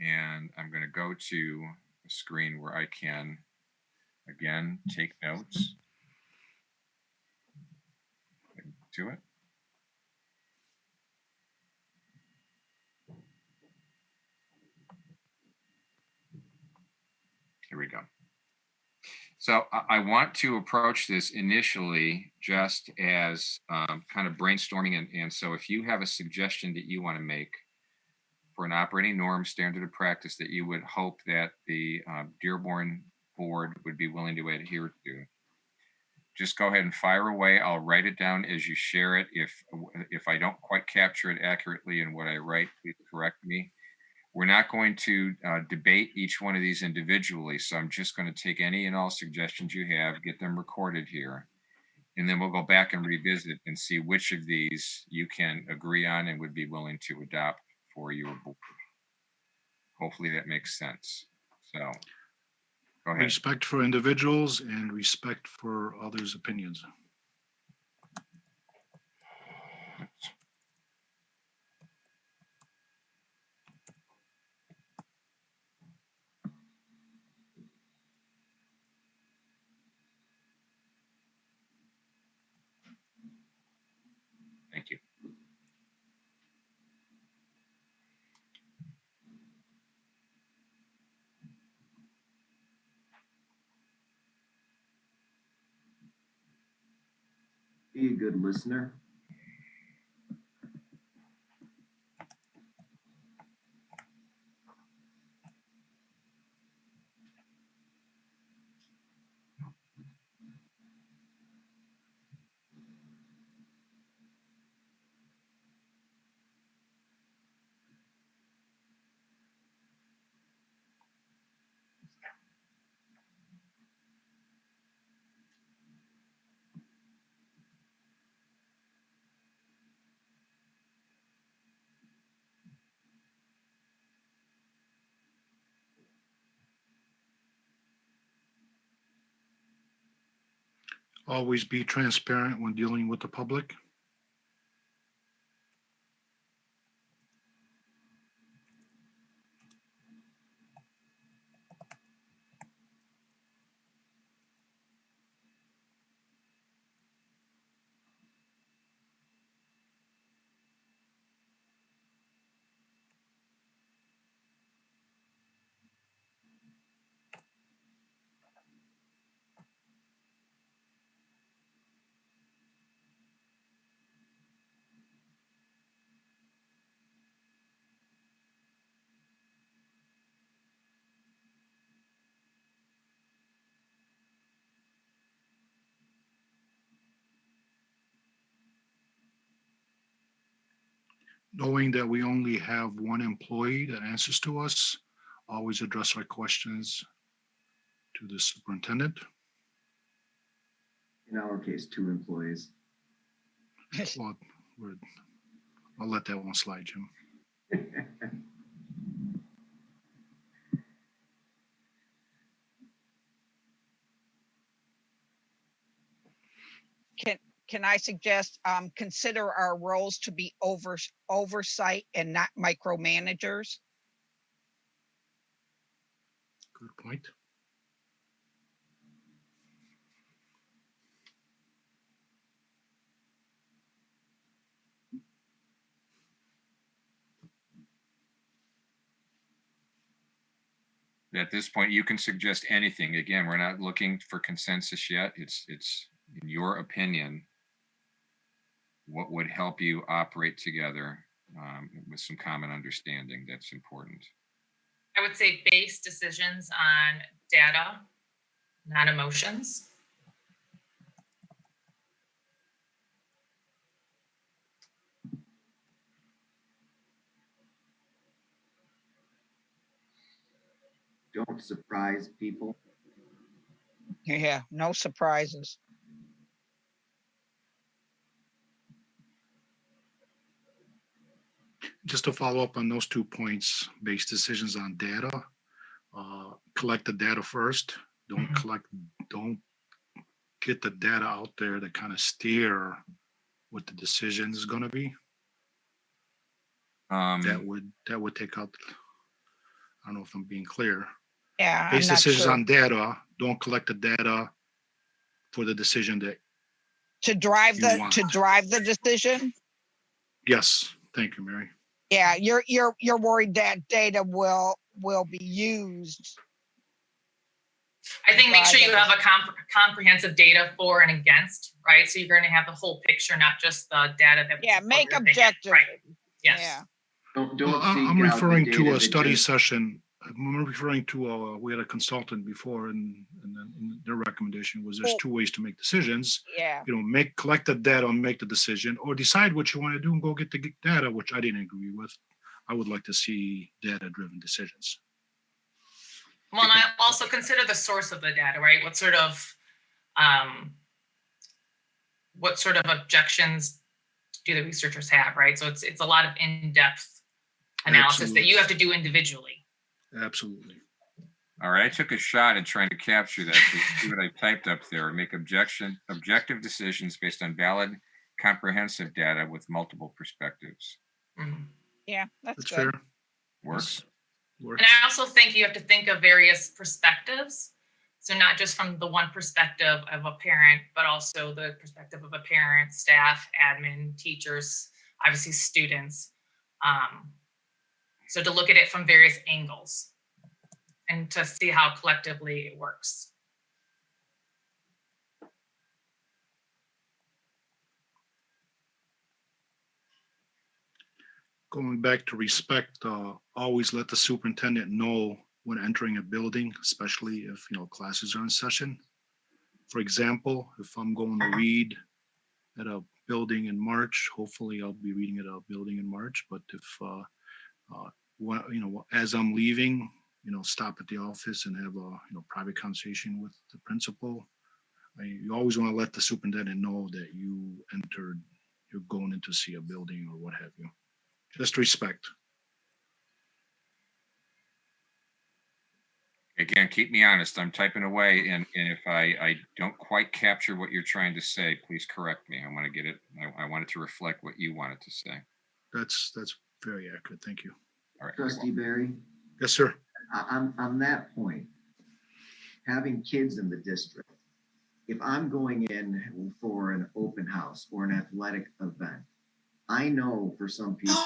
And I'm going to go to a screen where I can, again, take notes. To it. Here we go. So I want to approach this initially just as kind of brainstorming. And so if you have a suggestion that you want to make for an operating norm, standard of practice that you would hope that the Dearborn board would be willing to adhere to, just go ahead and fire away. I'll write it down as you share it. If I don't quite capture it accurately in what I write, please correct me. We're not going to debate each one of these individually, so I'm just going to take any and all suggestions you have, get them recorded here, and then we'll go back and revisit and see which of these you can agree on and would be willing to adopt for your board. Hopefully that makes sense. So go ahead. Respect for individuals and respect for others' opinions. Thank you. Be a good listener. Always be transparent when dealing with the public. Knowing that we only have one employee that answers to us, always address our questions to the superintendent. In our case, 2 employees. Well, I'll let that one slide, Jim. Can I suggest consider our roles to be oversight and not micromanagers? Good point. At this point, you can suggest anything. Again, we're not looking for consensus yet. It's in your opinion, what would help you operate together with some common understanding. That's important. I would say base decisions on data, not emotions. Don't surprise people. Yeah, no surprises. Just to follow up on those 2 points, base decisions on data, collect the data first. Don't get the data out there to kind of steer what the decision is going to be. That would take out I don't know if I'm being clear. Yeah, I'm Base not decisions sure. on data, don't collect the data for the decision that, To drive You the, want. to drive the decision? yes, thank you, Mary. Yeah, you're worried that data will be used. I think make sure Drive you the have a comprehensive data for and against, right? So you're going to have the whole picture, not just the data that. would Yeah, support make your opinion. objective. Right. Yes. Yeah. Don't Well, seek I'm out the referring to data a that study just- session. I'm referring to, we had a consultant before and then their recommendation was there's Well- 2 ways to make decisions. Yeah. Collect the data and make the decision, or decide what you want to do and go get the data, which I didn't agree with. I would like to see data-driven decisions. Well, and I also consider the source of the data, right? What sort of objections do the researchers have, right? So it's a lot of in-depth analysis that you have to do individually. Absolutely. All right, I took a shot at trying to capture that. So see what I typed up there. Make objective decisions based on valid, comprehensive data with multiple perspectives. Mhm. Yeah, that's That's good. fair. Works. Works. And I also think you have to think of various perspectives. So not just from the one perspective of a parent, but also the perspective of a parent, staff, admin, teachers, obviously students. So to look at it from various angles and to see how collectively it works. Going back to respect, always let the superintendent know when entering a building, especially if, classes are in session. For example, if I'm going to read at a building in March, hopefully I'll be reading at a building in March, but if, as I'm leaving, stop at the office and have a, private conversation with the principal. You always want to let the superintendent know that you're going in to see a building or what have you. Just respect. Again, keep me honest. I'm typing away, and if I don't quite capture what you're trying to say, please correct me. I want to get it. I want it to reflect what you wanted to say. That's very accurate. Thank you. All right. Trustee Barry, Yes, sir. on that point, having kids in the district, if I'm going in for an open house or an athletic event, I know for some people,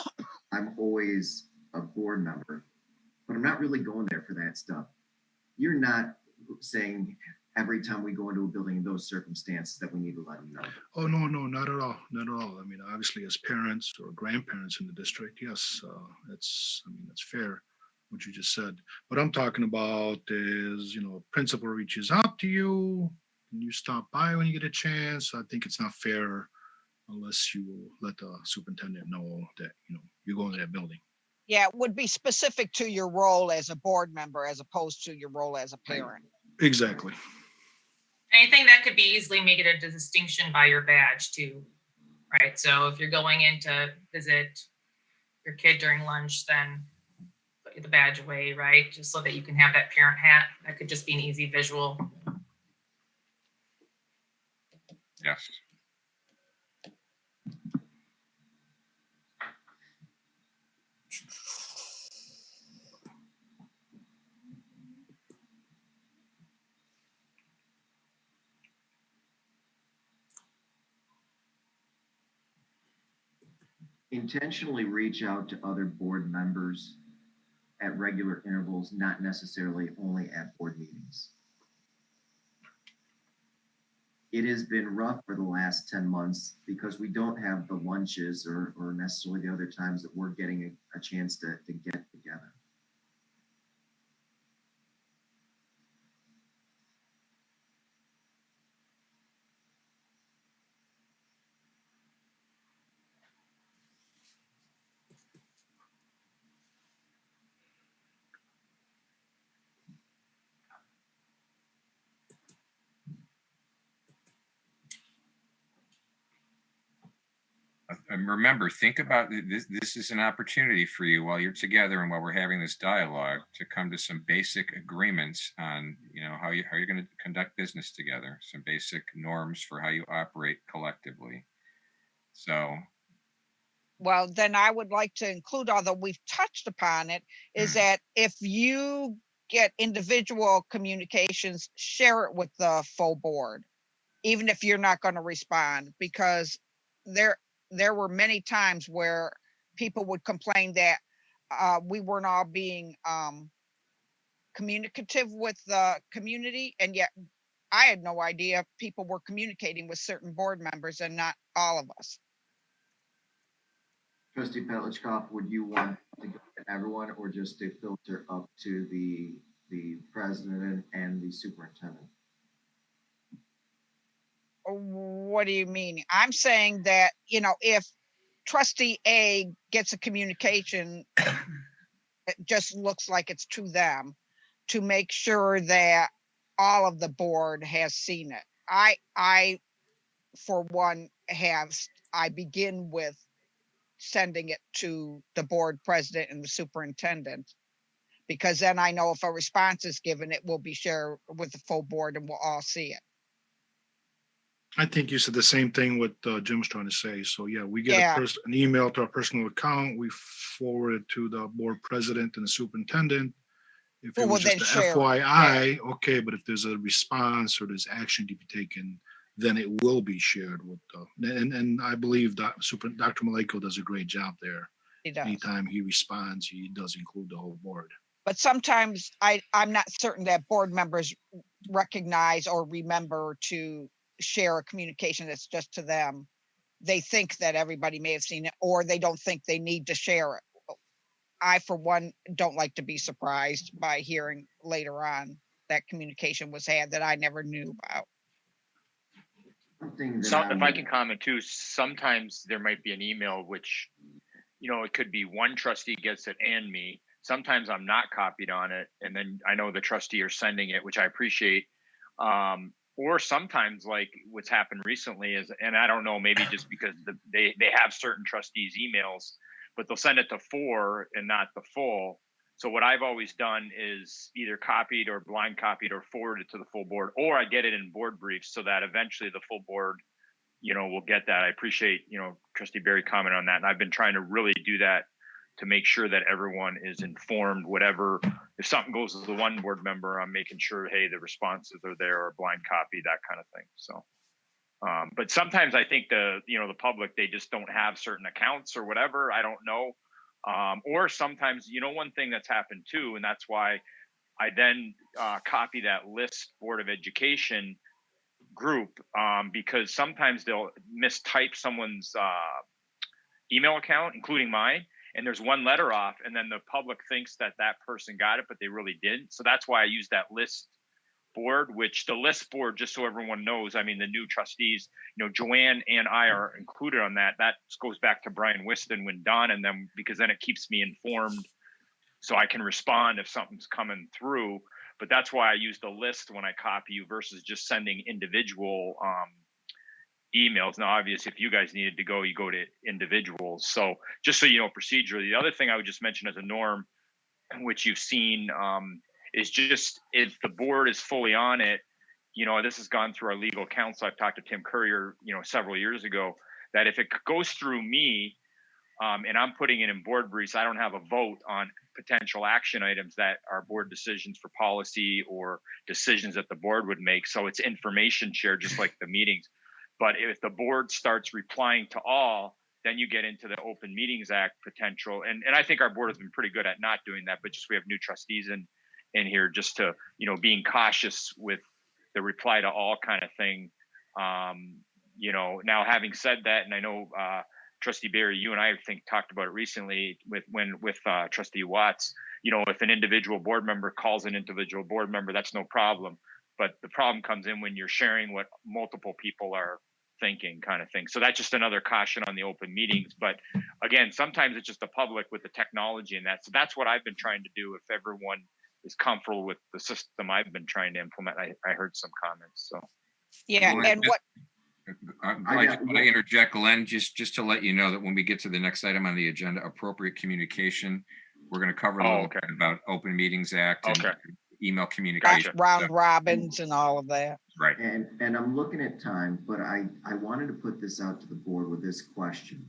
I'm always a board member, but I'm not really going there for that stuff. You're not saying every time we go into a building in those circumstances that we need to let them know. Oh, no, not at all. Not at all. I mean, obviously as parents or grandparents in the district, yes, that's fair what you just said. What I'm talking about is, principal reaches out to you and you stop by when you get a chance. I think it's not fair unless you let the superintendent know that, you're going to that building. Yeah, it would be specific to your role as a board member as opposed to your role as a parent. Exactly. And I think that could be easily make it a distinction by your badge too, right? So if you're going in to visit your kid during lunch, then put the badge away, right? Just so that you can have that parent hat. That could just be an easy visual. Yes. Intentionally reach out to other board members at regular intervals, not necessarily only at board meetings. It has been rough for the last 10 months because we don't have the lunches or necessarily the other times that we're getting a chance to get together. And remember, think about this. This is an opportunity for you while you're together and while we're having this dialogue to come to some basic agreements on, how you're going to conduct business together, some basic norms for how you operate collectively. So Well, then I would like to include, although we've touched upon it, is that if you get individual communications, share it with the full board, even if you're not going to respond, because there were many times where people would complain that we weren't all being communicative with the community, and yet I had no idea people were communicating with certain board members and not all of us. Trustee Petlicoff, would you want to go to everyone or just to filter up to the president and the superintendent? What do you mean? I'm saying that, you know, if trustee A gets a communication, it just looks like it's to them, to make sure that all of the board has seen it. I for one I begin with sending it to the board president and the superintendent, because then I know if a response is given, it will be shared with the full board and we'll all see it. I think you said the same thing what Jim's trying to say. So yeah, we get Yeah. an email to our personal account. We forward it to the board president and the superintendent. If Who it will was just then a share it. FYI, okay, but if there's a response or there's action to be taken, then it will be shared with and I believe that Dr. Maleko does a great job there. He does. Anytime he responds, he does include the whole board. But sometimes I'm not certain that board members recognize or remember to share a communication that's just to them. They think that everybody may have seen it, or they don't think they need to share it. I, for one, don't like to be surprised by hearing later on that communication was had that I never knew about. If I can comment too, sometimes there might be an email which, you know, it could be one trustee gets it and me. Sometimes I'm not copied on it, and then I know the trustee are sending it, which I appreciate. Or sometimes, like what's happened recently is, and I don't know, maybe just because they have certain trustees' emails, but they'll send it to 4 and not the full. So what I've always done is either copied or blind copied or forwarded to the full board, or I get it in board briefs so that eventually the full board, you know, will get that. I appreciate, you know, Trustee Barry comment on that. And I've been trying to really do that to make sure that everyone is informed, whatever, if something goes to the one board member, I'm making sure, hey, the responses are there, or blind copy, that kind of thing. So, but sometimes I think the public, they just don't have certain accounts or whatever. I don't know. Or sometimes, you know, one thing that's happened too, and that's why I then copy that list Board of Education group, because sometimes they'll mistype someone's email account, including mine, and there's one letter off, and then the public thinks that person got it, but they really didn't. So that's why I use that list board, which the list board, just so everyone knows, I mean, the new trustees, you know, Joanne and I are included on that. That goes back to Brian Whiston when Don and them, because then it keeps me informed so I can respond if something's coming through. But that's why I use the list when I copy you versus just sending individual emails. Now, obviously, if you guys needed to go, you go to individuals. So just so you know, procedurally, the other thing I would just mention as a norm, which you've seen, is just if the board is fully on it, you know, this has gone through our legal counsel. I've talked to Tim Courier, you know, several years ago, that if it goes through me and I'm putting it in board briefs, I don't have a vote on potential action items that are board decisions for policy or decisions that the board would make. So it's information shared, just like the meetings. But if the board starts replying to all, then you get into the Open Meetings Act potential. And I think our board has been pretty good at not doing that, but just we have new trustees in here just to, you know, being cautious with the reply to all kind of thing. You know, now having said that, and I know Trustee Barry, you and I think talked about it recently with Trustee Watts, you know, if an individual board member calls an individual board member, that's no problem. But the problem comes in when you're sharing what multiple people are thinking, kind of thing. So that's just another caution on the open meetings. But again, sometimes it's just the public with the technology and that. So that's what I've been trying to do. If everyone is comfortable with the system I've been trying to implement, I heard some comments. So yeah, and what I just want to interject, Glenn, just to let you know that when we get to the next item on the agenda, appropriate communication, we're going to cover a little bit about Open Meetings Act and email communication. Round robins and all of that. Right. And I'm looking at time, but I wanted to put this out to the board with this question.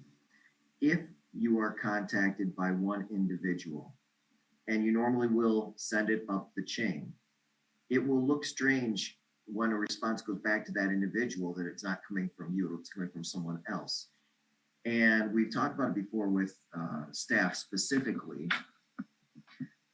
If you are contacted by one individual, and you normally will send it up the chain. It will look strange when a response goes back to that individual that it's not coming from you, it's coming from someone else. And we've talked about it before with staff specifically.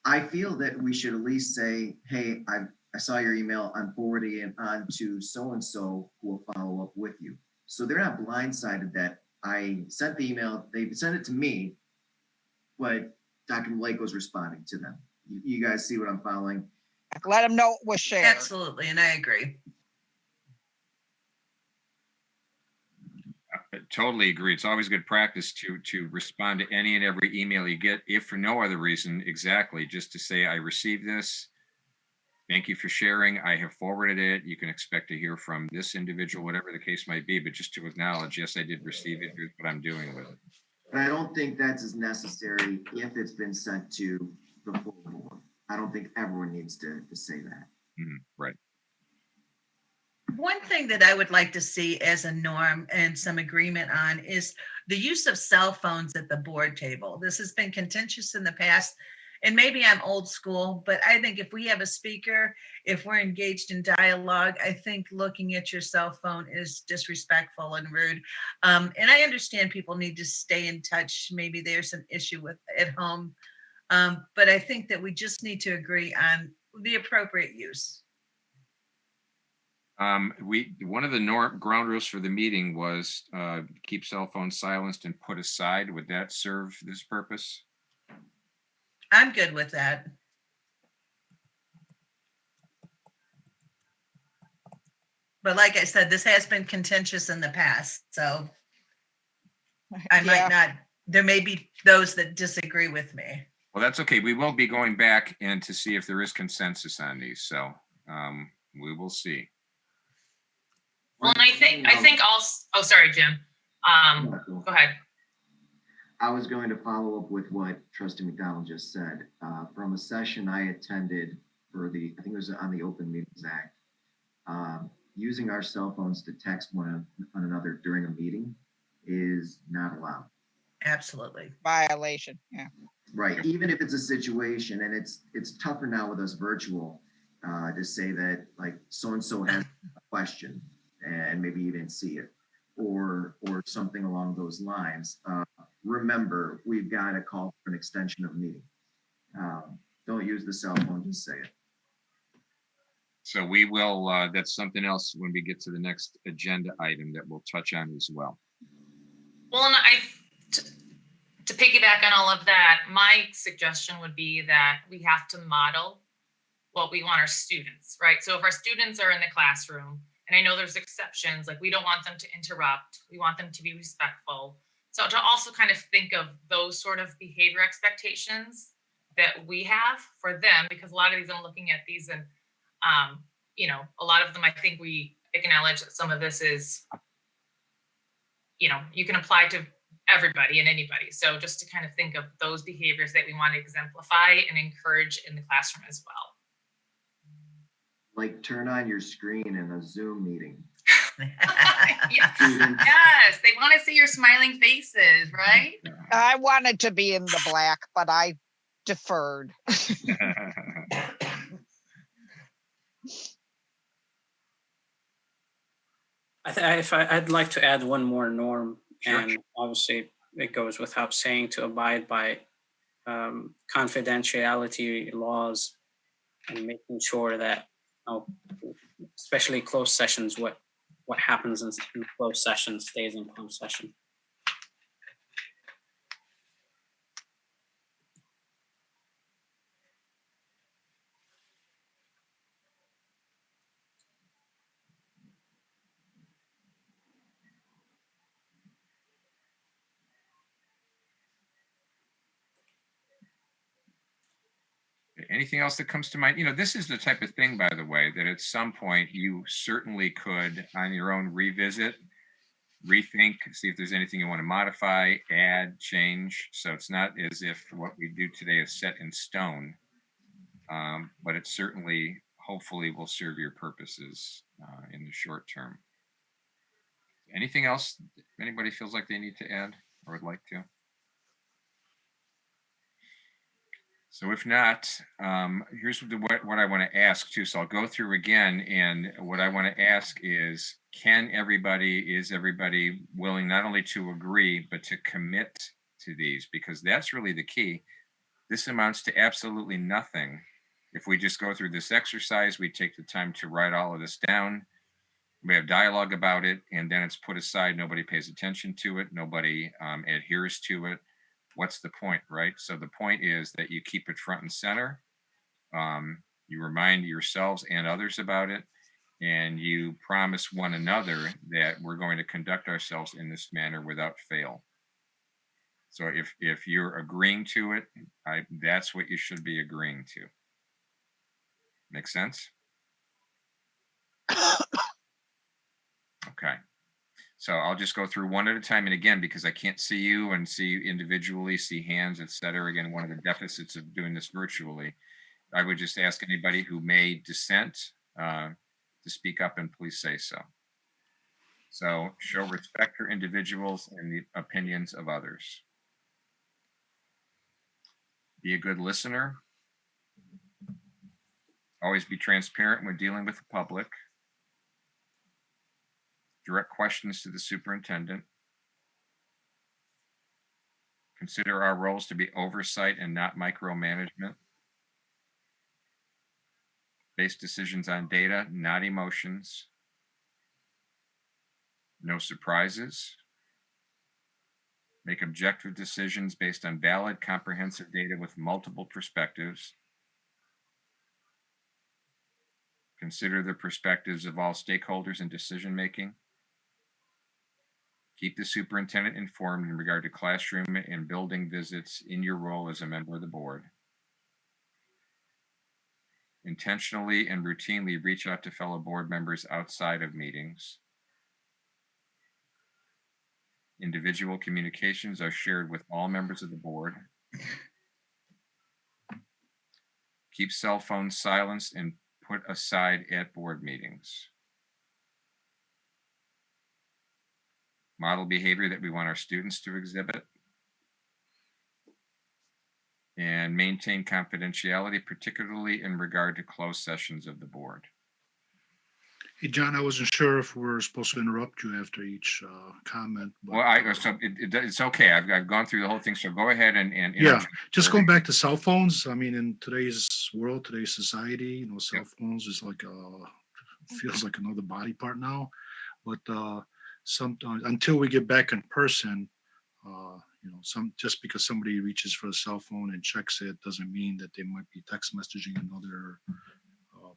I feel that we should at least say, hey, I saw your email, I'm forwarding it on to so-and-so who will follow up with you. So they're not blindsided that I sent the email, they sent it to me, but Dr. Malek was responding to them. You guys see what I'm following? Let them know it was shared. Absolutely, and I agree. I totally agree. It's always good practice to respond to any and every email you get, if for no other reason, exactly, just to say, I received this. Thank you for sharing. I have forwarded it. You can expect to hear from this individual, whatever the case might be, but just to acknowledge, yes, I did receive it. Here's what I'm doing with it. But I don't think that's as necessary if it's been sent to the full board. I don't think everyone needs to say that. Right. One thing that I would like to see as a norm and some agreement on is the use of cell phones at the board table. This has been contentious in the past, and maybe I'm old school, but I think if we have a speaker, if we're engaged in dialogue, I think looking at your cell phone is disrespectful and rude. And I understand people need to stay in touch. Maybe there's an issue with at home. But I think that we just need to agree on the appropriate use. One of the ground rules for the meeting was keep cell phones silenced and put aside. Would that serve this purpose? I'm good with that. But like I said, this has been contentious in the past, so I might not, there may be those that disagree with me. Well, that's okay. We will be going back and to see if there is consensus on these. So we will see. Well, and I think also, oh, sorry, Jim. Go ahead. I was going to follow up with what Trustee McDonald just said. From a session I attended for I think it was on the Open Meetings Act, using our cell phones to text one another during a meeting is not allowed. Absolutely. Violation, yeah. Right, even if it's a situation, and it's tougher now with us virtual, to say that like so-and-so has a question and maybe you didn't see it, or something along those lines. Remember, we've got to call for an extension of meeting. Don't use the cell phone, just say it. So we will, that's something else when we get to the next agenda item that we'll touch on as well. Well, and to piggyback on all of that, my suggestion would be that we have to model what we want our students, right? So if our students are in the classroom, and I know there's exceptions, like we don't want them to interrupt, we want them to be respectful. So to also kind of think of those sort of behavior expectations that we have for them, because a lot of these, I'm looking at these and, a lot of them, I think we acknowledge that some of this is, you can apply to everybody and anybody. So just to kind of think of those behaviors that we want to exemplify and encourage in the classroom as well. Like turn on your screen in a Zoom meeting. Yes, they want to see your smiling faces, right? I wanted to be in the black, but I deferred. I'd like to add one more norm, Sure. and obviously it goes without saying to abide by confidentiality laws and making sure that, especially closed sessions, what happens in closed session stays in closed session. Anything else that comes to mind? This is the type of thing, by the way, that at some point you certainly could on your own revisit, rethink, see if there's anything you want to modify, add, change. So it's not as if what we do today is set in stone, but it certainly, hopefully, will serve your purposes in the short term. Anything else anybody feels like they need to add or would like to? So if not, here's what I want to ask too. So I'll go through again, and what I want to ask is, is everybody willing not only to agree, but to commit to these? Because that's really the key. This amounts to absolutely nothing. If we just go through this exercise, we take the time to write all of this down, we have dialogue about it, and then it's put aside. Nobody pays attention to it. Nobody adheres to it. What's the point, right? So the point is that you keep it front and center. You remind yourselves and others about it, and you promise one another that we're going to conduct ourselves in this manner without fail. So if you're agreeing to it, that's what you should be agreeing to. Make sense? Okay. So I'll just go through one at a time. And again, because I can't see you and see you individually, see hands, et cetera. Again, one of the deficits of doing this virtually, I would just ask anybody who may dissent to speak up, and please say so. So show respect for individuals and the opinions of others. Be a good listener. Always be transparent when dealing with the public. Direct questions to the superintendent. Consider our roles to be oversight and not micromanagement. Base decisions on data, not emotions. No surprises. Make objective decisions based on valid, comprehensive data with multiple perspectives. Consider the perspectives of all stakeholders in decision making. Keep the superintendent informed in regard to classroom and building visits in your role as a member of the board. Intentionally and routinely reach out to fellow board members outside of meetings. Individual communications are shared with all members of the board. Keep cell phones silenced and put aside at board meetings. Model behavior that we want our students to exhibit. And maintain confidentiality, particularly in regard to closed sessions of the board. Hey, John, I wasn't sure if we're supposed to interrupt you after each comment. But, well, so it's okay. I've gone through the whole thing. So go ahead and yeah, just going back to cell phones. I mean, in today's world, today's society, cell phones is like feels like another body part now. But sometimes until we get back in person, just because somebody reaches for a cell phone and checks it doesn't mean that they might be text messaging another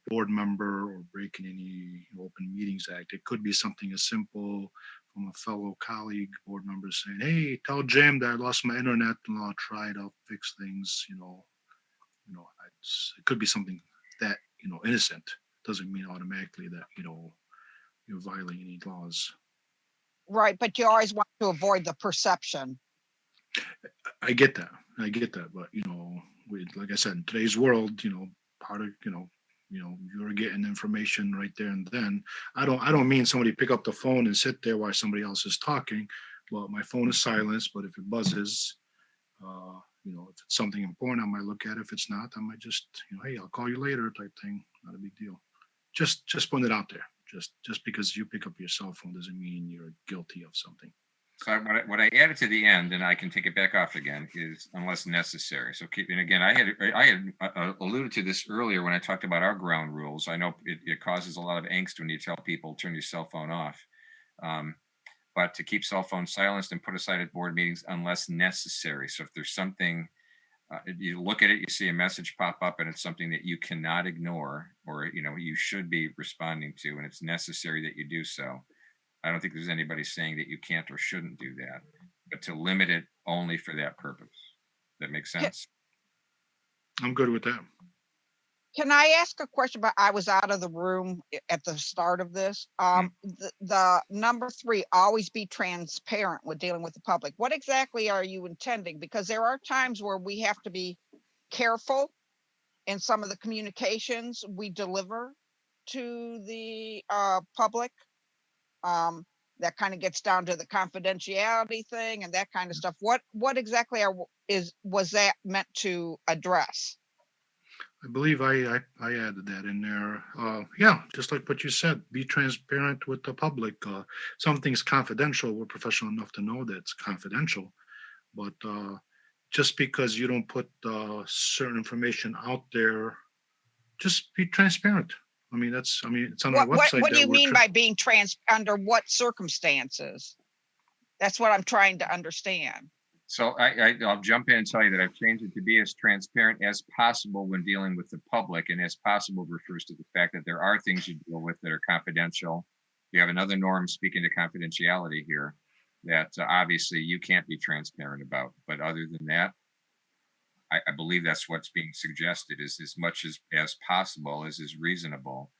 board member or breaking any Open Meetings Act. It could be something as simple from a fellow colleague board member saying, "Hey, tell Jim that I lost my internet and I'll try to fix things." It could be something that innocent. Doesn't mean automatically that you're violating any laws. Right, but you always want to avoid the perception. I get that, but like I said, in today's world, part of you're getting information right there and then. I don't mean somebody pick up the phone and sit there while somebody else is talking. Well, my phone is silenced, but if it buzzes, if it's something important, I might look at it. If it's not, I might just hey, I'll call you later type thing. Not a big deal. Just put it out there. Just because you pick up your cell phone doesn't mean you're guilty of something. So what I added to the end, and I can take it back off again, is unless necessary. So and again, I had alluded to this earlier when I talked about our ground rules. I know it causes a lot of angst when you tell people turn your cell phone off, but to keep cell phones silenced and put aside at board meetings unless necessary. So if there's something, you look at it, you see a message pop up, and it's something that you cannot ignore, or you should be responding to, and it's necessary that you do so. I don't think there's anybody saying that you can't or shouldn't do that, but to limit it only for that purpose. That makes sense? I'm good with that. Can I ask a question? But I was out of the room at the start of this. The number 3, always be transparent with dealing with the public. What exactly are you intending? Because there are times where we have to be careful in some of the communications we deliver to the public. That kind of gets down to the confidentiality thing and that kind of stuff. What exactly was that meant to address? I believe I added that in there. Yeah, just like what you said, be transparent with the public. Something's confidential. We're professional enough to know that it's confidential, but just because you don't put certain information out there, just be transparent. I mean, it's on our website What do that you mean by being under what circumstances? That's what I'm trying to understand. So I'll jump in and tell you that I've changed it to be as transparent as possible when dealing with the public, and as possible refers to the fact that there are things you deal with that are confidential. You have another norm speaking to confidentiality here that obviously you can't be transparent about. But other than that, I believe that's what's being suggested, is as much as possible, as is reasonable.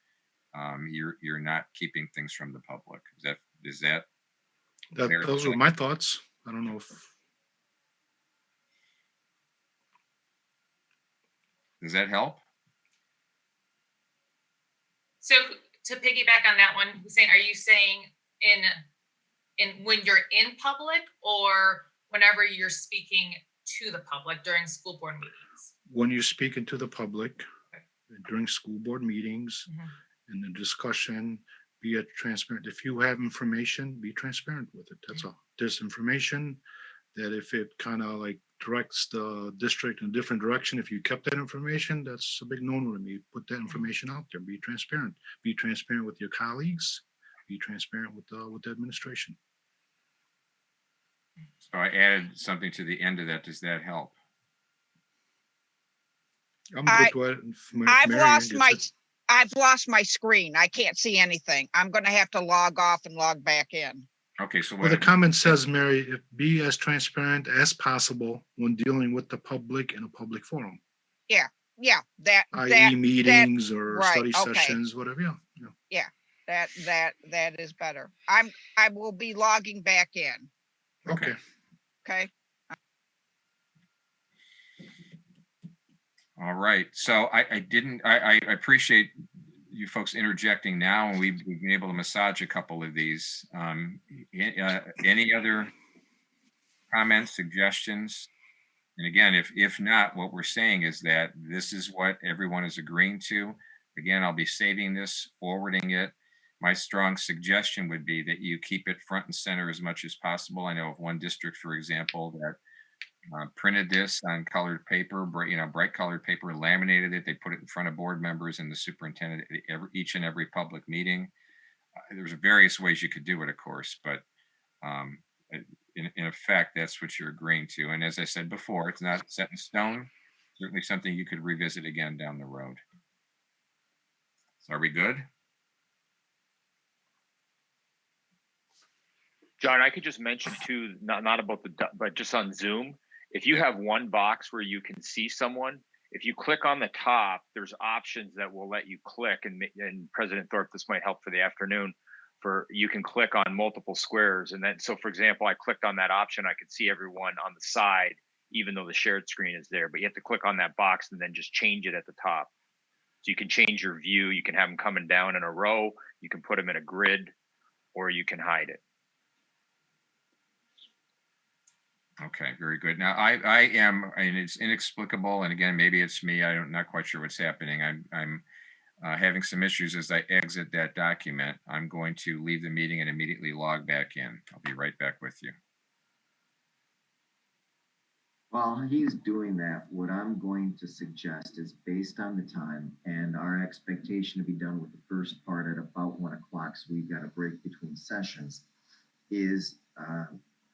You're not keeping things from the public. Is that fair? those were my thoughts. I don't know if Does that help? So to piggyback on that one, Hussein, are you saying in when you're in public or whenever you're speaking to the public during school board meetings? when you're speaking to the public during school board meetings, Mhm. in the discussion, be transparent. If you have information, be transparent with it. That's all. There's information that if it kind of like directs the district in a different direction, if you kept that information, that's a big no-no to me. Put that information out there. Be transparent. Be transparent with your colleagues. Be transparent with the administration. So I added something to the end of that. Does that help? I'm good with it. I've lost my screen. I can't see anything. I'm going to have to log off and log back in. Okay, so Well, the comment says, Mary, be as transparent as possible when dealing with the public in a public forum. Yeah, i.e. meetings or right, study okay. sessions, whatever. Yeah, that is better. I will be logging back in. Okay. Okay. All right. So I appreciate you folks interjecting now, and we've been able to massage a couple of these. Any other comments, suggestions? And again, if not, what we're saying is that this is what everyone is agreeing to. Again, I'll be saving this, forwarding it. My strong suggestion would be that you keep it front and center as much as possible. I know of one district, for example, that printed this on colored paper, bright colored paper, laminated it. They put it in front of board members and the superintendent at each and every public meeting. There's various ways you could do it, of course, but in effect, that's what you're agreeing to. And as I said before, it's not set in stone. Certainly something you could revisit again down the road. So are we good? John, I could just mention too, not about but just on Zoom, if you have one box where you can see someone, if you click on the top, there's options that will let you click, and President Thorpe, this might help for the afternoon, you can click on multiple squares. And then, so for example, I clicked on that option, I could see everyone on the side, even though the shared screen is there, but you have to click on that box and then just change it at the top. So you can change your view. You can have them coming down in a row. You can put them in a grid, or you can hide it. Okay, very good. Now I mean, it's inexplicable, and again, maybe it's me. I'm not quite sure what's happening. I'm having some issues as I exit that document. I'm going to leave the meeting and immediately log back in. I'll be right back with you. While he's doing that, what I'm going to suggest is, based on the time and our expectation to be done with the first part at about 1 o'clock, so we've got a break between sessions, is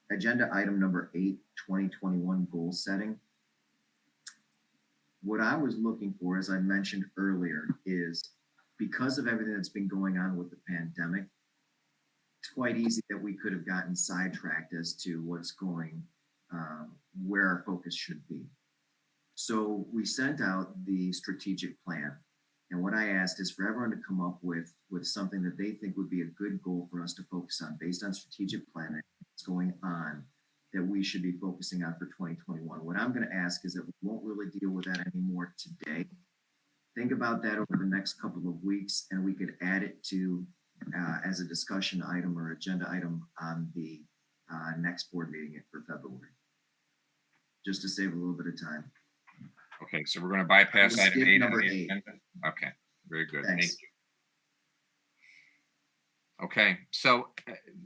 agenda item number 8, 2021 goal setting. What I was looking for, as I mentioned earlier, is because of everything that's been going on with the pandemic, it's quite easy that we could have gotten sidetracked as to what's going, where our focus should be. So we sent out the strategic plan. And what I asked is for everyone to come up with something that they think would be a good goal for us to focus on based on strategic planning that's going on, that we should be focusing on for 2021. What I'm going to ask is that we won't really deal with that anymore today. Think about that over the next couple of weeks, and we could add it to as a discussion item or agenda item on the next board meeting for February. just to save a little bit of time. Okay, so we're going to bypass We'll item skip 8 on number the 8. agenda. Okay, very good. Thank Thanks. you. Okay, so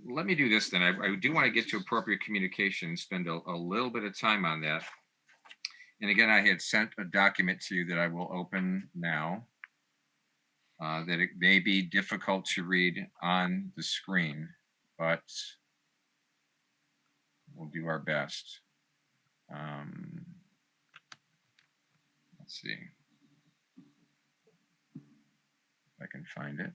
let me do this then. I do want to get to appropriate communication, spend a little bit of time on that. And again, I had sent a document to you that I will open now. That it may be difficult to read on the screen, but we'll do our best. Let's see if I can find it.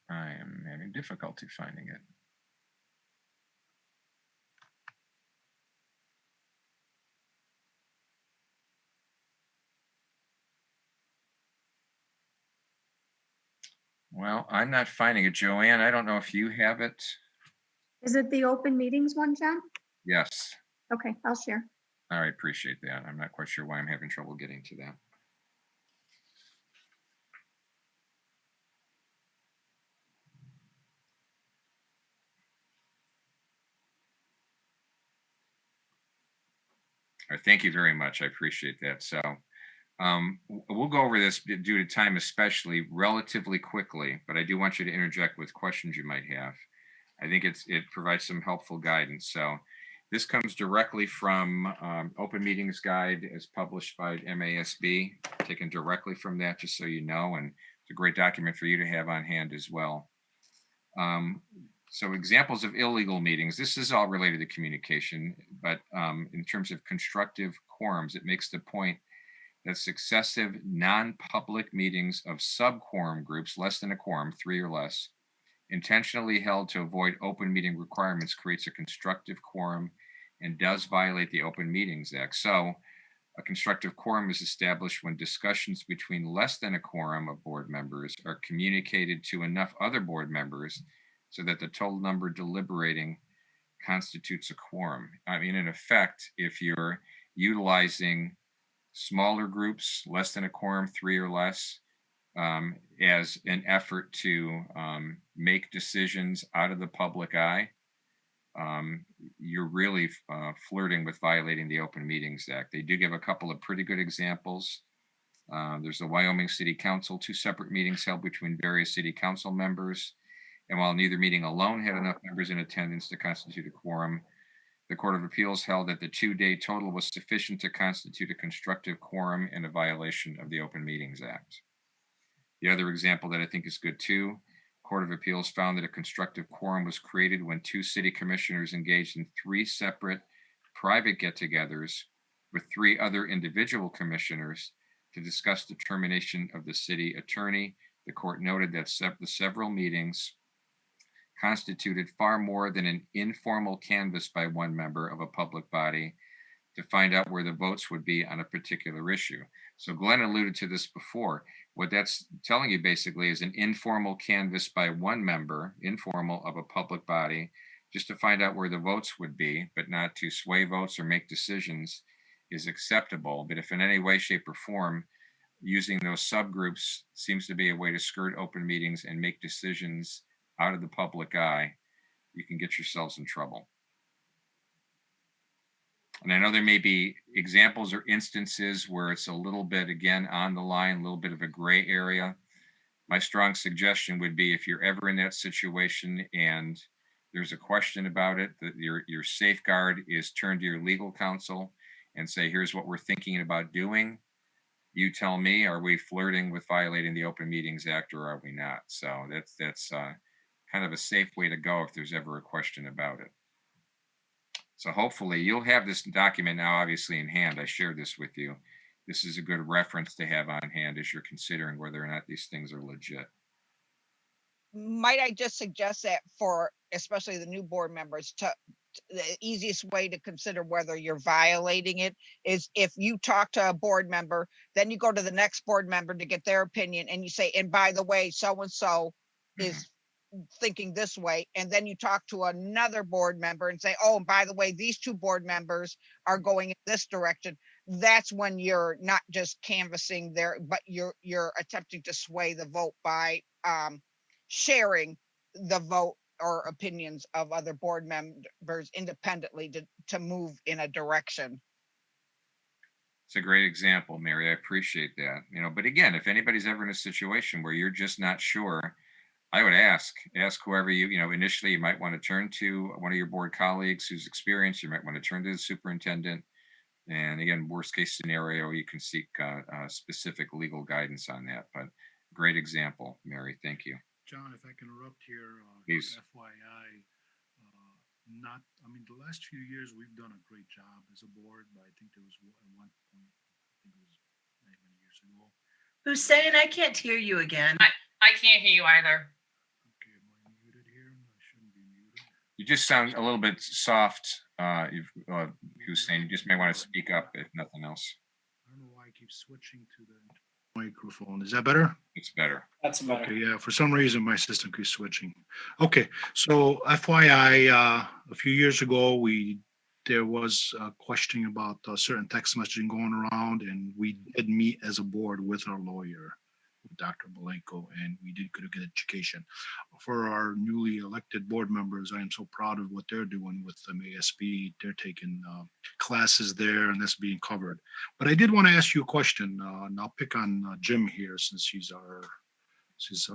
I am having difficulty finding it. Well, I'm not finding it. Joanne, I don't know if you have it. Is it the open meetings one, John? Yes. Okay, I'll share. All right, appreciate that. I'm not quite sure why I'm having trouble getting to that. All right, thank you very much. I appreciate that. So we'll go over this due to time, especially relatively quickly, but I do want you to interject with questions you might have. I think it provides some helpful guidance. So this comes directly from Open Meetings Guide as published by MASB, taken directly from that, just so you know, and it's a great document for you to have on hand as well. So examples of illegal meetings, this is all related to communication, but in terms of constructive quorums, it makes the point that successive non-public meetings of sub-quorum groups, less than a quorum, 3 or less, intentionally held to avoid open meeting requirements creates a constructive quorum and does violate the Open Meetings Act. So a constructive quorum is established when discussions between less than a quorum of board members are communicated to enough other board members so that the total number deliberating constitutes a quorum. I mean, in effect, if you're utilizing smaller groups, less than a quorum, 3 or less, as an effort to make decisions out of the public eye, you're really flirting with violating the Open Meetings Act. They do give a couple of pretty good examples. There's the Wyoming City Council, 2 separate meetings held between various city council members. And while neither meeting alone had enough members in attendance to constitute a quorum, the Court of Appeals held that the 2-day total was sufficient to constitute a constructive quorum and a violation of the Open Meetings Act. The other example that I think is good too, Court of Appeals found that a constructive quorum was created when 2 city commissioners engaged in 3 separate private get-togethers with 3 other individual commissioners to discuss the termination of the city attorney. The court noted that the several meetings constituted far more than an informal canvass by one member of a public body to find out where the votes would be on a particular issue. So Glenn alluded to this before. What that's telling you basically is an informal canvass by one member, informal, of a public body, just to find out where the votes would be, but not to sway votes or make decisions, is acceptable. But if in any way, shape, or form, using those subgroups seems to be a way to skirt open meetings and make decisions out of the public eye, you can get yourselves in trouble. And I know there may be examples or instances where it's a little bit, again, on the line, a little bit of a gray area. My strong suggestion would be, if you're ever in that situation and there's a question about it, that your safeguard is turn to your legal counsel and say, here's what we're thinking about doing. You tell me, are we flirting with violating the Open Meetings Act or are we not? So that's kind of a safe way to go if there's ever a question about it. So hopefully you'll have this document now obviously in hand. I shared this with you. This is a good reference to have on hand as you're considering whether or not these things are legit. Might I just suggest that for especially the new board members, the easiest way to consider whether you're violating it is if you talk to a board member, then you go to the next board member to get their opinion and you say, and by the way, so-and-so is thinking this way, and then you talk to another board member and say, oh, and by the way, these 2 board members are going in this direction. that's when you're not just canvassing there, but you're attempting to sway the vote by sharing the vote or opinions of other board members independently to move in a direction. It's a great example, Mary. I appreciate that. But again, if anybody's ever in a situation where you're just not sure, I would ask whoever initially you might want to turn to one of your board colleagues who's experienced. You might want to turn to the superintendent. And again, worst case scenario, you can seek specific legal guidance on that. But great example, Mary. Thank you. John, if I can interrupt here, Please. FYI, the last few years we've done a great job as a board, but I think there was at one point, I think it was many, many years ago. Hussein, I can't hear you again. I can't hear you either. Okay, am I muted here? I shouldn't be muted. You just sound a little bit soft, Hussein. You just may want to speak up if nothing else. I don't know why I keep switching to the microphone. Is that better? It's better. That's better. Okay, yeah, for some reason my system keeps switching. Okay, so FYI, a few years ago, there was a question about certain text messaging going around, and we did meet as a board with our lawyer, Dr. Malenko, and we did get a good education. For our newly elected board members, I am so proud of what they're doing with the ASB. They're taking classes there, and that's being covered. But I did want to ask you a question, and I'll pick on Jim here since he's our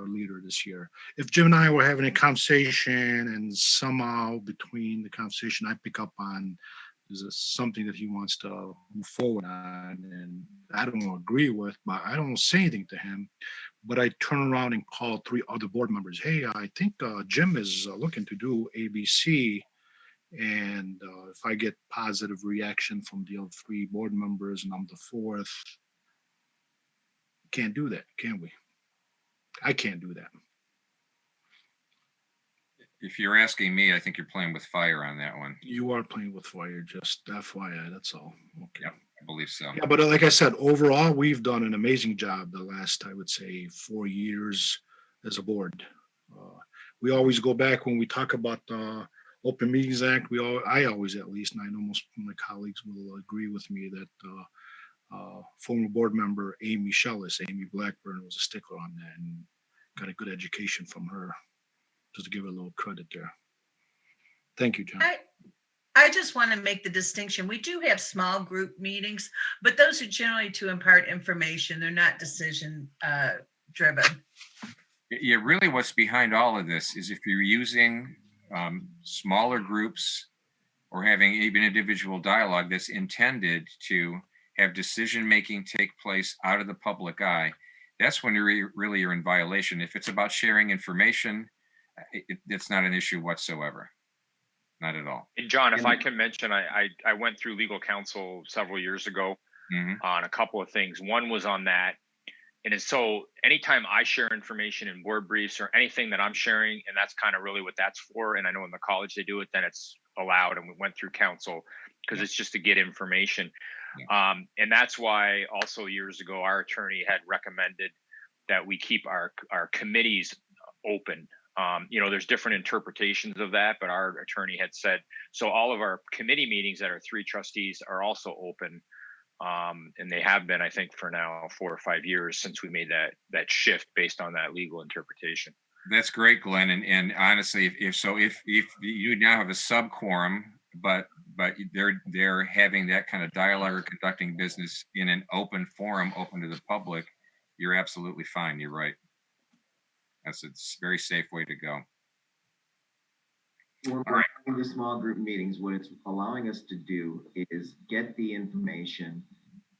leader this year. If Jim and I were having a conversation, and somehow between the conversation I pick up on is something that he wants to move forward on, and I don't agree with, but I don't say anything to him. But I turn around and call 3 other board members. Hey, I think Jim is looking to do ABC. And if I get positive reaction from the other 3 board members and I'm the 4th, can't do that, can we? I can't do that. If you're asking me, I think you're playing with fire on that one. You are playing with fire, just FYI, that's all. Okay. Yep, I believe so. Yeah, but like I said, overall, we've done an amazing job the last, I would say, 4 years as a board. We always go back when we talk about the Open Meetings Act. I always, at least, and I know most of my colleagues will agree with me that former board member Amy Blackburn was a stickler on that and got a good education from her. Just to give her a little credit there. Thank you, John. I just want to make the distinction. We do have small group meetings, but those are generally to impart information. They're not decision driven. Yeah, really what's behind all of this is if you're using smaller groups or having even individual dialogue that's intended to have decision-making take place out of the public eye, that's when you're really in violation. If it's about sharing information, it's not an issue whatsoever. Not at all. And John, if I can mention, I went through legal counsel several years ago on a couple of things. One was on that. And so anytime I share information in board briefs or anything that I'm sharing, and that's kind of really what that's for. And I know in the college they do it, then it's allowed. And we went through counsel because it's just to get information. And that's why also years ago, our attorney had recommended that we keep our committees open. There's different interpretations of that, but our attorney had said, so all of our committee meetings that are 3 trustees are also open. And they have been, I think, for now 4 or 5 years since we made that shift based on that legal interpretation. That's great, Glenn. And honestly, if you now have a sub quorum, but they're having that kind of dialogue or conducting business in an open forum, open to the public, you're absolutely fine. You're right. That's a very safe way to go. When we're having the small group meetings, what it's allowing us to do is get the information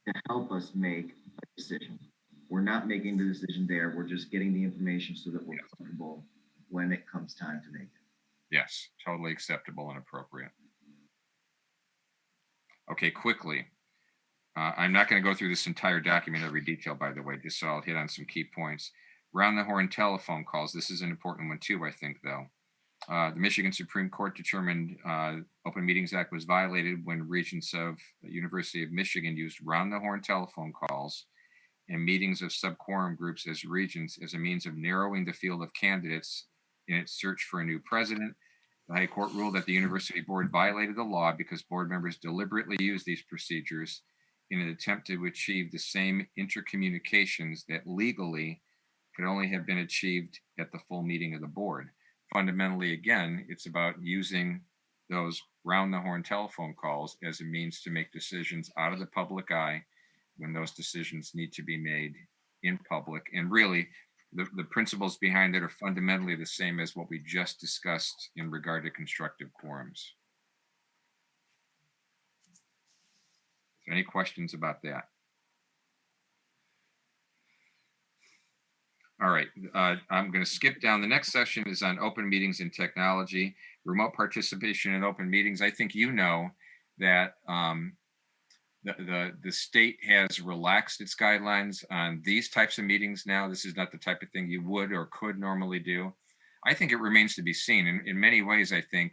to help us make a decision. We're not making the decision there. We're just getting the information so that we're comfortable when it comes time to make it. Yes, totally acceptable and appropriate. Okay, quickly. I'm not going to go through this entire document, every detail, by the way, just so I'll hit on some key points. Round the horn telephone calls. This is an important one too, I think, though. The Michigan Supreme Court determined Open Meetings Act was violated when regents of the University of Michigan used round the horn telephone calls and meetings of sub-quorum groups as regents as a means of narrowing the field of candidates in its search for a new president. The High Court ruled that the university board violated the law because board members deliberately used these procedures in an attempt to achieve the same intercommunications that legally could only have been achieved at the full meeting of the board. Fundamentally, again, it's about using those round the horn telephone calls as a means to make decisions out of the public eye when those decisions need to be made in public. And really, the principles behind it are fundamentally the same as what we just discussed in regard to constructive quorums. Any questions about that? All right, I'm going to skip down. The next section is on open meetings and technology, remote participation in open meetings. I think you know that the state has relaxed its guidelines on these types of meetings now. This is not the type of thing you would or could normally do. I think it remains to be seen. In many ways, I think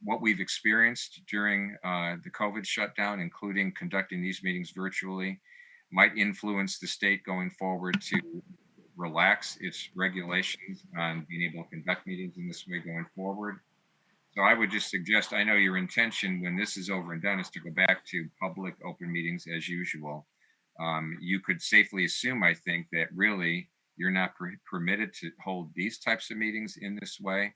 what we've experienced during the COVID shutdown, including conducting these meetings virtually, might influence the state going forward to relax its regulations on being able to conduct meetings in this way going forward. So I would just suggest, I know your intention when this is over and done is to go back to public open meetings as usual. You could safely assume, I think, that really you're not permitted to hold these types of meetings in this way.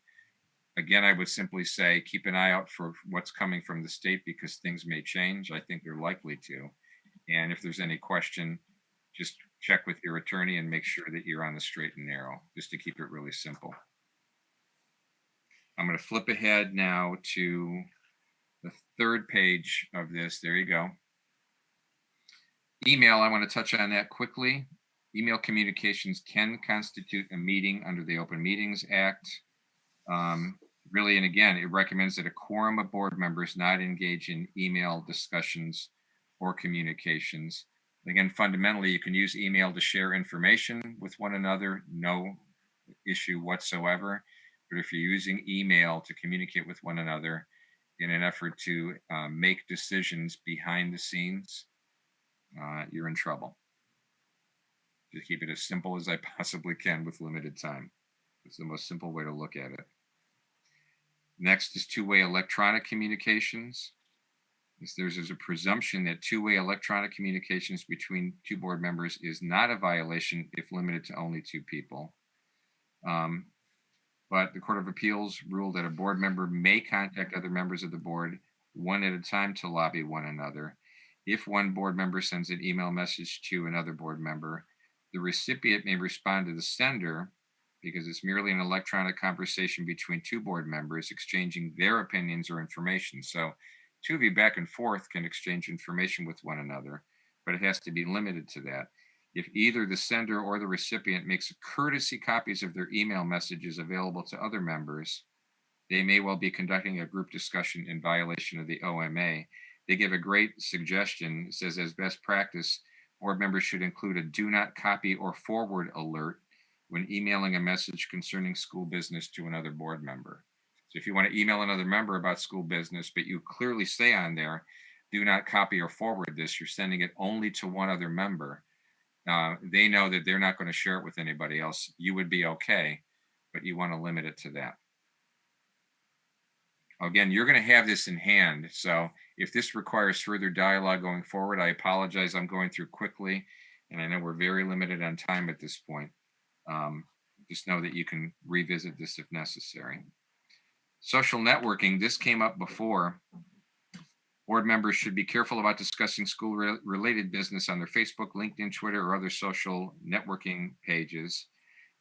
Again, I would simply say, keep an eye out for what's coming from the state because things may change. I think they're likely to. And if there's any question, just check with your attorney and make sure that you're on the straight and narrow, just to keep it really simple. I'm going to flip ahead now to the third page of this. There you go. Email, I want to touch on that quickly. Email communications can constitute a meeting under the Open Meetings Act. Really, and again, it recommends that a quorum of board members not engage in email discussions or communications. Again, fundamentally, you can use email to share information with one another, no issue whatsoever. But if you're using email to communicate with one another in an effort to make decisions behind the scenes, you're in trouble. Just keep it as simple as I possibly can with limited time. It's the most simple way to look at it. Next is two-way electronic communications. There's a presumption that two-way electronic communications between two board members is not a violation if limited to only two people. But the Court of Appeals ruled that a board member may contact other members of the board one at a time to lobby one another. If one board member sends an email message to another board member, the recipient may respond to the sender because it's merely an electronic conversation between two board members exchanging their opinions or information. So two of you back and forth can exchange information with one another, but it has to be limited to that. If either the sender or the recipient makes courtesy copies of their email messages available to other members, they may well be conducting a group discussion in violation of the OMA. They give a great suggestion. It says, as best practice, board members should include a do not copy or forward alert when emailing a message concerning school business to another board member. So if you want to email another member about school business, but you clearly say on there, do not copy or forward this, you're sending it only to one other member. They know that they're not going to share it with anybody else. You would be okay, but you want to limit it to that. Again, you're going to have this in hand. So if this requires further dialogue going forward, I apologize. I'm going through quickly, and I know we're very limited on time at this point. Just know that you can revisit this if necessary. Social networking, this came up before. Board members should be careful about discussing school-related business on their Facebook, LinkedIn, Twitter, or other social networking pages.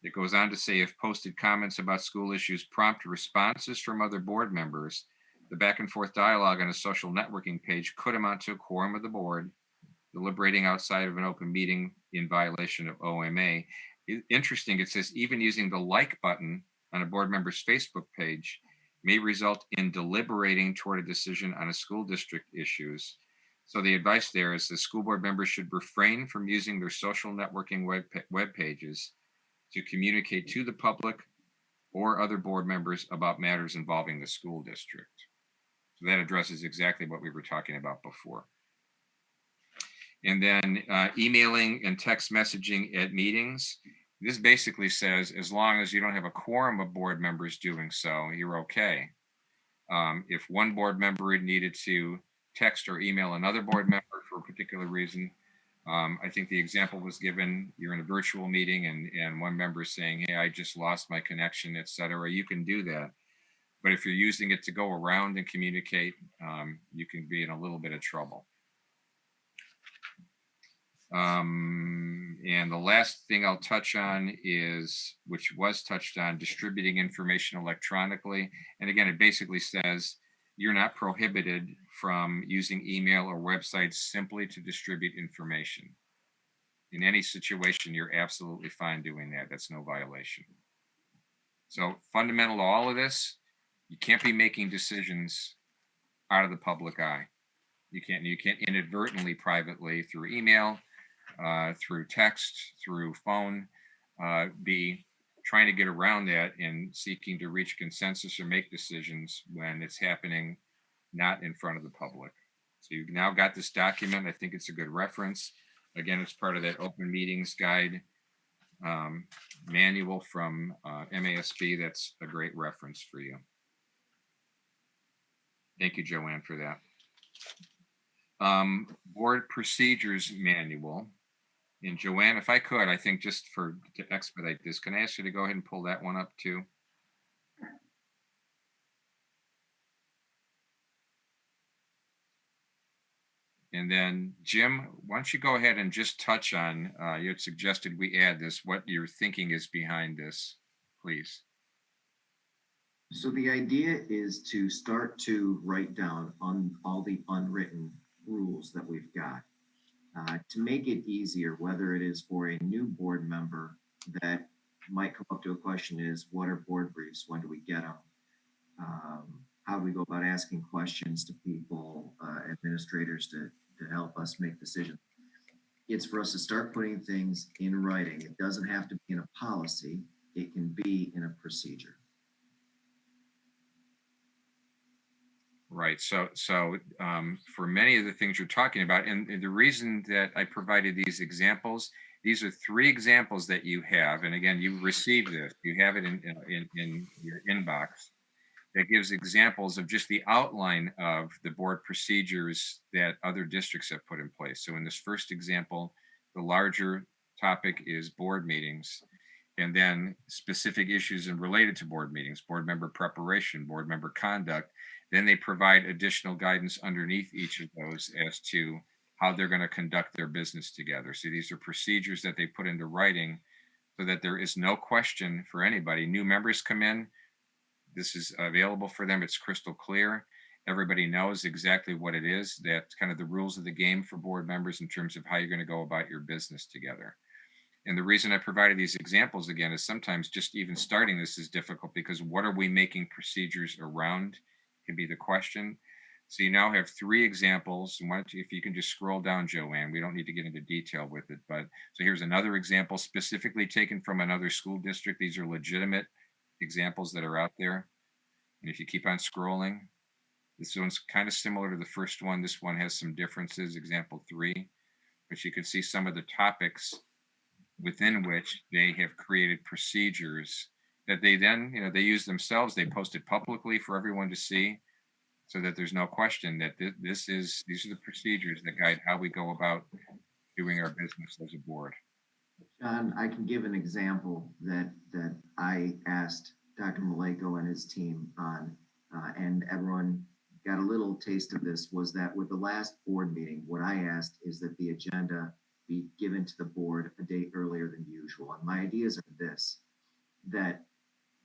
It goes on to say, if posted comments about school issues prompt responses from other board members, the back and forth dialogue on a social networking page could amount to a quorum of the board deliberating outside of an open meeting in violation of OMA. Interesting, it says even using the like button on a board member's Facebook page may result in deliberating toward a decision on a school district issues. So the advice there is the school board members should refrain from using their social networking web pages to communicate to the public or other board members about matters involving the school district. So that addresses exactly what we were talking about before. And then emailing and text messaging at meetings. This basically says, as long as you don't have a quorum of board members doing so, you're okay. If one board member needed to text or email another board member for a particular reason. I think the example was given, you're in a virtual meeting and one member is saying, hey, I just lost my connection, et cetera. You can do that. But if you're using it to go around and communicate, you can be in a little bit of trouble. And the last thing I'll touch on is, which was touched on, distributing information electronically. And again, it basically says you're not prohibited from using email or websites simply to distribute information. In any situation, you're absolutely fine doing that. That's no violation. So fundamental to all of this, you can't be making decisions out of the public eye. You can't inadvertently, privately, through email, through text, through phone, be trying to get around that and seeking to reach consensus or make decisions when it's happening not in front of the public. So you've now got this document. I think it's a good reference. Again, it's part of that open meetings guide manual from MASB. That's a great reference for you. Thank you, Joanne, for that. Board procedures manual. And Joanne, if I could, I think just to expedite this, can I ask you to go ahead and pull that one up too? And then Jim, why don't you go ahead and just touch on, you had suggested we add this, what your thinking is behind this, please. So the idea is to start to write down on all the unwritten rules that we've got to make it easier, whether it is for a new board member that might come up to a question is, what are board briefs? When do we get them? How do we go about asking questions to people, administrators to help us make decisions? It's for us to start putting things in writing. It doesn't have to be in a policy. It can be in a procedure. Right. So for many of the things you're talking about, and the reason that I provided these examples, these are 3 examples that you have. And again, you received this, you have it in your inbox that gives examples of just the outline of the board procedures that other districts have put in place. So in this first example, the larger topic is board meetings, and then specific issues and related to board meetings, board member preparation, board member conduct. Then they provide additional guidance underneath each of those as to how they're going to conduct their business together. So these are procedures that they put into writing so that there is no question for anybody. New members come in, this is available for them. It's crystal clear. Everybody knows exactly what it is. That's kind of the rules of the game for board members in terms of how you're going to go about your business together. And the reason I provided these examples again is sometimes just even starting this is difficult because what are we making procedures around can be the question. So you now have 3 examples. And if you can just scroll down, Joanne, we don't need to get into detail with it. But so here's another example specifically taken from another school district. These are legitimate examples that are out there. And if you keep on scrolling, this one's kind of similar to the first one. This one has some differences, example 3. But you can see some of the topics within which they have created procedures that they then, they use themselves. They post it publicly for everyone to see so that there's no question that these are the procedures that guide how we go about doing our business as a board. John, I can give an example that I asked Dr. Maleko and his team on, and everyone got a little taste of this, was that with the last board meeting, what I asked is that the agenda be given to the board a day earlier than usual. And my ideas are this, that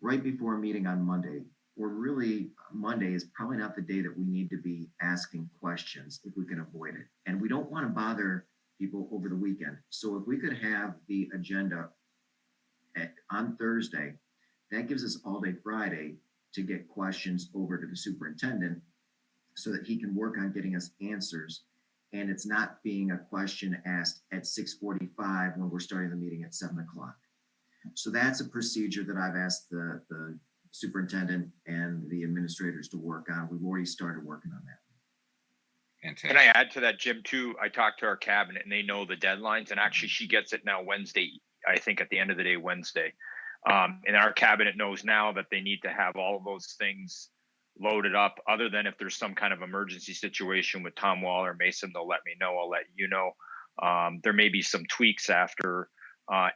right before a meeting on Monday, or really Monday is probably not the day that we need to be asking questions if we can avoid it. And we don't want to bother people over the weekend. So if we could have the agenda on Thursday, that gives us all day Friday to get questions over to the superintendent so that he can work on getting us answers. And it's not being a question asked at 6:45 when we're starting the meeting at 7 o'clock. So that's a procedure that I've asked the superintendent and the administrators to work on. We've already started working on that. Fantastic. Can I add to that, Jim, too? I talked to our cabinet and they know the deadlines, and actually she gets it now Wednesday, I think at the end of the day, Wednesday. And our cabinet knows now that they need to have all of those things loaded up, other than if there's some kind of emergency situation with Tom Wall or Mason, they'll let me know. I'll let you know. There may be some tweaks after.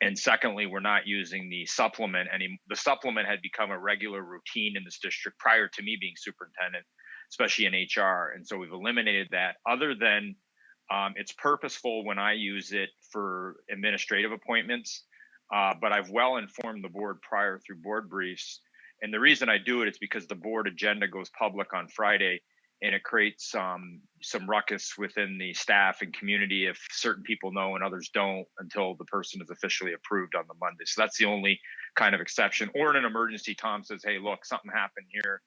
And secondly, we're not using the supplement any. The supplement had become a regular routine in this district prior to me being superintendent, especially in HR. And so we've eliminated that, other than it's purposeful when I use it for administrative appointments. But I've well informed the board prior through board briefs. And the reason I do it is because the board agenda goes public on Friday, and it creates some ruckus within the staff and community if certain people know and others don't until the person is officially approved on the Monday. So that's the only kind of exception. Or in an emergency, Tom says, hey, look, something happened here,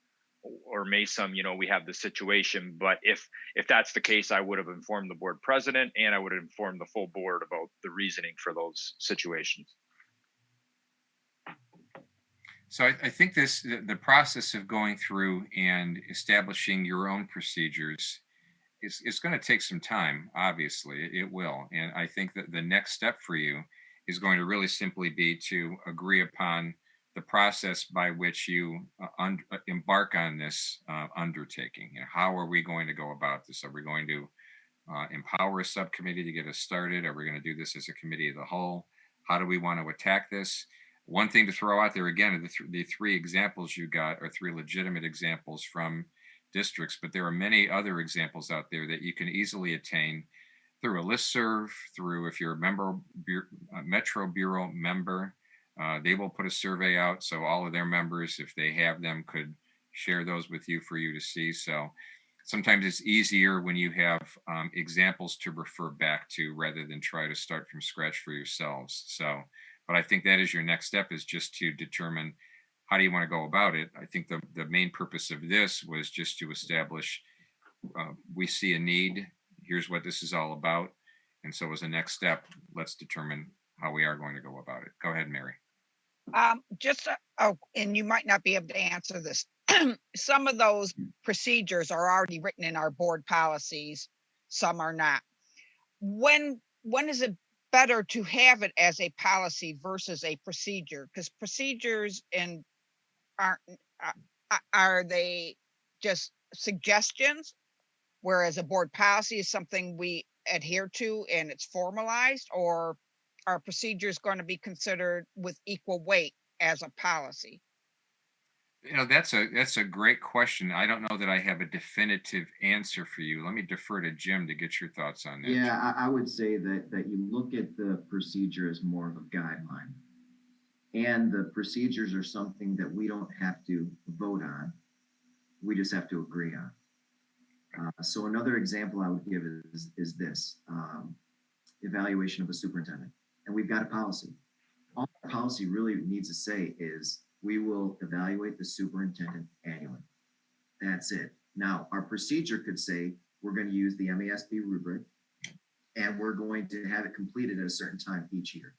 or Mason, we have this situation. But if that's the case, I would have informed the board president, and I would have informed the full board about the reasoning for those situations. So I think the process of going through and establishing your own procedures is going to take some time. Obviously, it will. And I think that the next step for you is going to really simply be to agree upon the process by which you embark on this undertaking. How are we going to go about this? Are we going to empower a subcommittee to get us started? Are we going to do this as a committee of the whole? How do we want to attack this? One thing to throw out there again, the three examples you got are three legitimate examples from districts, but there are many other examples out there that you can easily attain through a listserv, through, if you're a Metro Bureau member, they will put a survey out. So all of their members, if they have them, could share those with you for you to see. So sometimes it's easier when you have examples to refer back to rather than try to start from scratch for yourselves. So, but I think that is your next step, is just to determine how do you want to go about it. I think the main purpose of this was just to establish, we see a need, here's what this is all about. And so as a next step, let's determine how we are going to go about it. Go ahead, Mary. And you might not be able to answer this. Some of those procedures are already written in our board policies, some are not. When is it better to have it as a policy versus a procedure? Because procedures are they just suggestions, whereas a board policy is something we adhere to and it's formalized? Or are procedures going to be considered with equal weight as a policy? That's a great question. I don't know that I have a definitive answer for you. Let me defer to Jim to get your thoughts on that. Yeah, I would say that you look at the procedure as more of a guideline. And the procedures are something that we don't have to vote on. We just have to agree on. So another example I would give is this, evaluation of a superintendent. And we've got a policy. All the policy really needs to say is, we will evaluate the superintendent annually. That's it. Now, our procedure could say, we're going to use the MASB rubric, and we're going to have it completed at a certain time each year,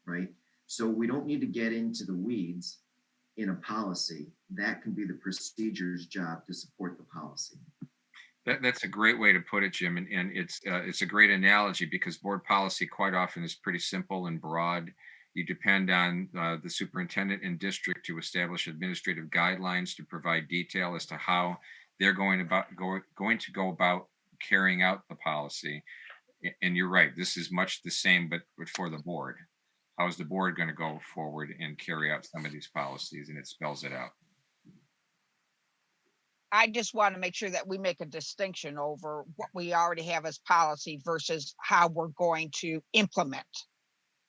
right? So we don't need to get into the weeds in a policy. That can be the procedure's job to support the policy. That's a great way to put it, Jim. And it's a great analogy, because board policy quite often is pretty simple and broad. You depend on the superintendent and district to establish administrative guidelines to provide detail as to how they're going to go about carrying out the policy. And you're right, this is much the same, but for the board. How is the board going to go forward and carry out some of these policies? And it spells it out. I just want to make sure that we make a distinction over what we already have as policy versus how we're going to implement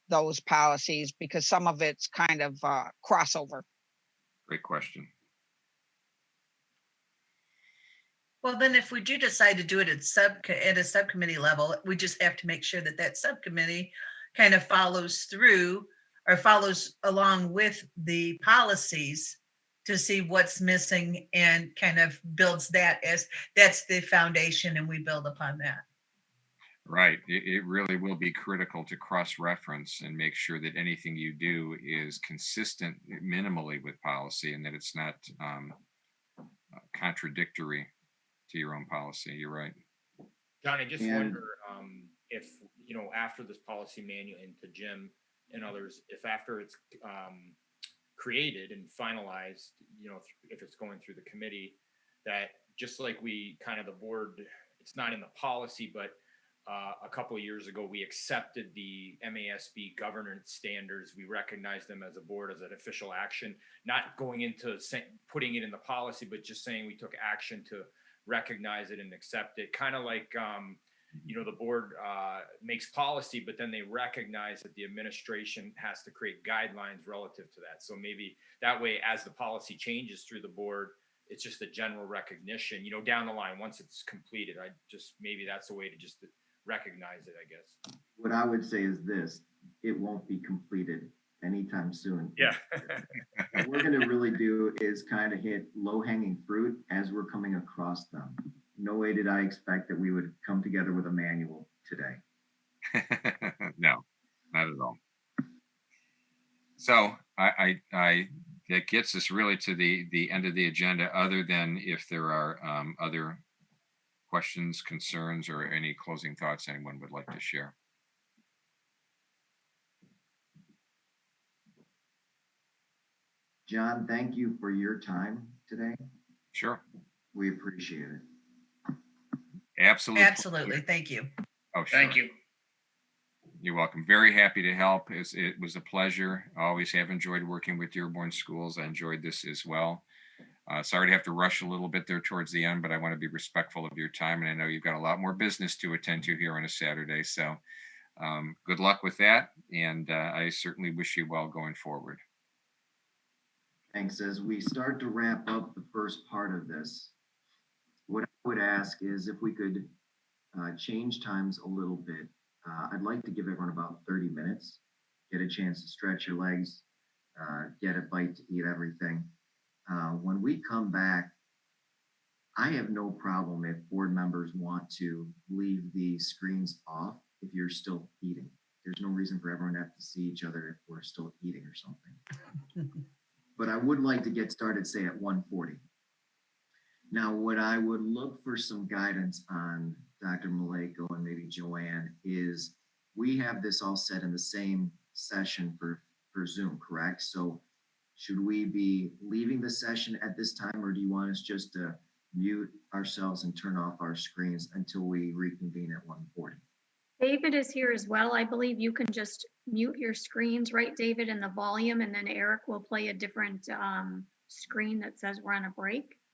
those policies, because some of it's kind of crossover. Great question. Well, then if we do decide to do it at a subcommittee level, we just have to make sure that that subcommittee kind of follows through or follows along with the policies to see what's missing and kind of builds that as that's the foundation, and we build upon that. Right. It really will be critical to cross-reference and make sure that anything you do is consistent minimally with policy, and that it's not contradictory to your own policy. You're right. John, I just wonder if, after this policy manual, and to Jim and others, if after it's created and finalized, if it's going through the committee, that just like we kind of the board, it's not in the policy, but a couple of years ago, we accepted the MASB governance standards. We recognized them as a board as an official action, not going into putting it in the policy, but just saying we took action to recognize it and accept it. Kind of like, the board makes policy, but then they recognize that the administration has to create guidelines relative to that. So maybe that way, as the policy changes through the board, it's just a general recognition, down the line, once it's completed. Maybe that's a way to just recognize it, I guess. What I would say is this: it won't be completed anytime soon. Yeah. What we're going to really do is kind of hit low-hanging fruit as we're coming across them. No way did I expect that we would come together with a manual today. No, not at all. So I that gets us really to the end of the agenda, other than if there are other questions, concerns, or any closing thoughts anyone would like to share. John, thank you for your time today. Sure. We appreciate it. Absolutely. Absolutely. Thank you. Oh, sure. Thank you. You're welcome. Very happy to help. It was a pleasure. I always have enjoyed working with Dearborn Schools. I enjoyed this as well. Sorry to have to rush a little bit there towards the end, but I want to be respectful of your time. And I know you've got a lot more business to attend to here on a Saturday. So good luck with that. And I certainly wish you well going forward. Thanks. As we start to wrap up the first part of this, what I would ask is if we could change times a little bit. I'd like to give everyone about 30 minutes, get a chance to stretch your legs, get a bite to eat everything. When we come back, I have no problem if board members want to leave the screens off if you're still eating. There's no reason for everyone to have to see each other if we're still eating or something. But I would like to get started, say, at 1:40. Now, what I would look for some guidance on, Dr. Maleko and maybe Joanne, is we have this all set in the same session for Zoom, correct? So should we be leaving the session at this time, or do you want us just to mute ourselves and turn off our screens until we reconvene at 1:40? David is here as well. I believe you can just mute your screens, right, David, and the volume, and then Eric will play a different screen that says we're on a break.